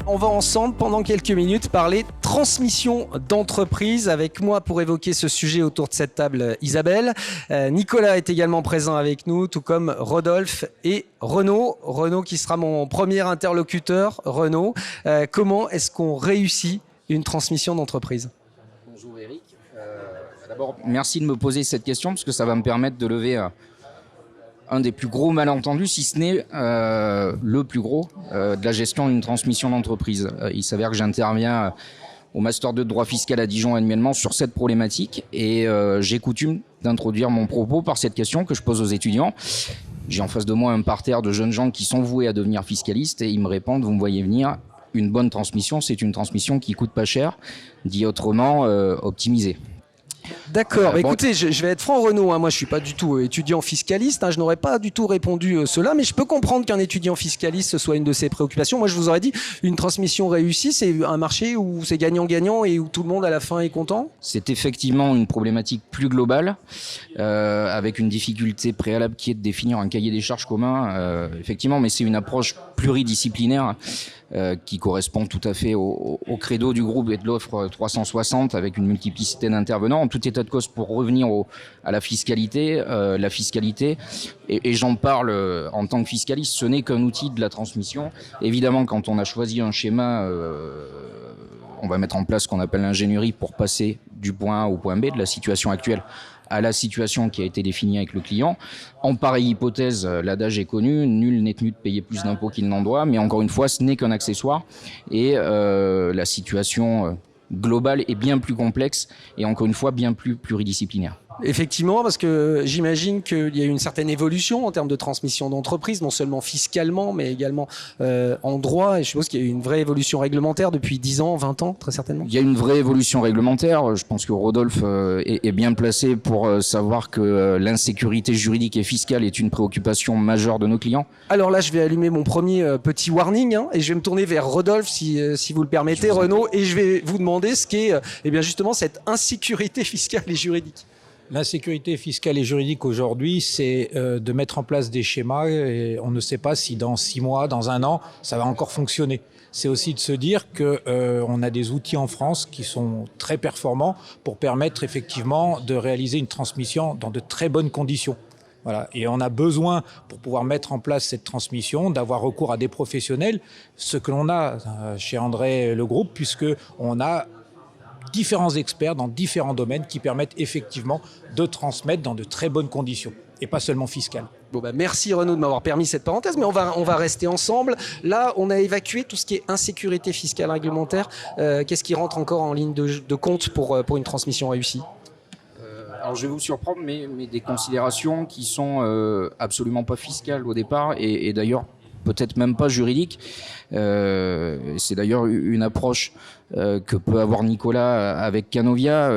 on va ensemble pendant quelques minutes parler transmission d'entreprise. Avec moi pour évoquer ce sujet autour de cette table, Isabelle. Nicolas est également présent avec nous, tout comme Rodolphe et Renaud. Renaud qui sera mon premier interlocuteur. Renaud, comment est-ce qu'on réussit une transmission d'entreprise ? Bonjour Eric. D'abord, merci de me poser cette question parce que ça va me permettre de lever un des plus gros malentendus, si ce n'est le plus gros, de la gestion d'une transmission d'entreprise. Il s'avère que j'interviens au Master 2 de droit fiscal à Dijon annuellement sur cette problématique et j'ai coutume d'introduire mon propos par cette question que je pose aux étudiants. J'ai en face de moi un parterre de jeunes gens qui sont voués à devenir fiscalistes et ils me répondent, vous me voyez venir, une bonne transmission, c'est une transmission qui coûte pas cher, dit autrement, optimisée. D'accord, écoutez, je vais être franc Renaud, moi je suis pas du tout étudiant fiscaliste, je n'aurais pas du tout répondu cela, mais je peux comprendre qu'un étudiant fiscaliste soit une de ses préoccupations. Moi je vous aurais dit, une transmission réussie, c'est un marché où c'est gagnant-gagnant et où tout le monde à la fin est content ? C'est effectivement une problématique plus globale, avec une difficulté préalable qui est de définir un cahier des charges commun, effectivement, mais c'est une approche pluridisciplinaire qui correspond tout à fait au credo du groupe et de l'offre 360 avec une multiplicité d'intervenants. En tout état de cause, pour revenir à la fiscalité, et j'en parle en tant que fiscaliste, ce n'est qu'un outil de la transmission. Évidemment, quand on a choisi un schéma, on va mettre en place ce qu'on appelle l'ingénierie pour passer du point A au point B, de la situation actuelle à la situation qui a été définie avec le client. En pareille hypothèse, l'adage est connu, nul n'est tenu de payer plus d'impôts qu'il n'en doit, mais encore une fois, ce n'est qu'un accessoire et la situation globale est bien plus complexe et encore une fois bien plus pluridisciplinaire. Effectivement, parce que j'imagine qu'il y a eu une certaine évolution en termes de transmission d'entreprise, non seulement fiscalement, mais également en droit. Et je suppose qu'il y a eu une vraie évolution réglementaire depuis 10 ans, 20 ans, très certainement. Il y a une vraie évolution réglementaire. Je pense que Rodolphe est bien placé pour savoir que l'insécurité juridique et fiscale est une préoccupation majeure de nos clients. Alors là, je vais allumer mon premier petit warning et je vais me tourner vers Rodolphe, si vous le permettez, Renaud, et je vais vous demander ce qu'est bien justement cette insécurité fiscale et juridique. L'insécurité fiscale et juridique aujourd'hui, c'est de mettre en place des schémas et on ne sait pas si dans 6 mois, dans 1 an, ça va encore fonctionner. C'est aussi de se dire qu'on a des outils en France qui sont très performants pour permettre effectivement de réaliser une transmission dans de très bonnes conditions. Voilà. Et on a besoin, pour pouvoir mettre en place cette transmission, d'avoir recours à des professionnels, ce que l'on a chez André Le Groupe, puisqu'on a différents experts dans différents domaines qui permettent effectivement de transmettre dans de très bonnes conditions et pas seulement fiscales. Bon merci Renaud de m'avoir permis cette parenthèse, mais on va rester ensemble. Là, on a évacué tout ce qui est insécurité fiscale réglementaire. Qu'est-ce qui rentre encore en ligne de compte pour une transmission réussie ? Alors je vais vous surprendre, mais des considérations qui sont absolument pas fiscales au départ et d'ailleurs peut-être même pas juridiques. C'est d'ailleurs une approche que peut avoir Nicolas avec Canovia,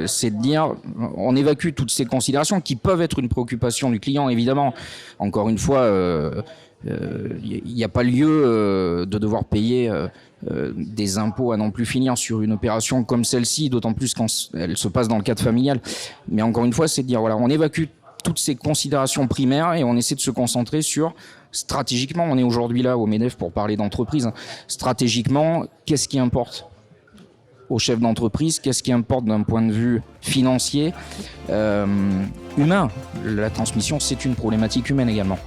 c'est de dire on évacue toutes ces considérations qui peuvent être une préoccupation du client évidemment. Encore une fois, il n'y a pas lieu de devoir payer des impôts à non plus finir sur une opération comme celle-ci, d'autant plus quand elle se passe dans le cadre familial. Mais encore une fois, c'est de dire voilà, on évacue toutes ces considérations primaires et on essaie de se concentrer sur stratégiquement, on est aujourd'hui là au MEDEF pour parler d'entreprise. Stratégiquement, qu'est-ce qui importe au chef d'entreprise? Qu'est-ce qui importe d'un point de vue financier, humain? La transmission, c'est une problématique humaine également.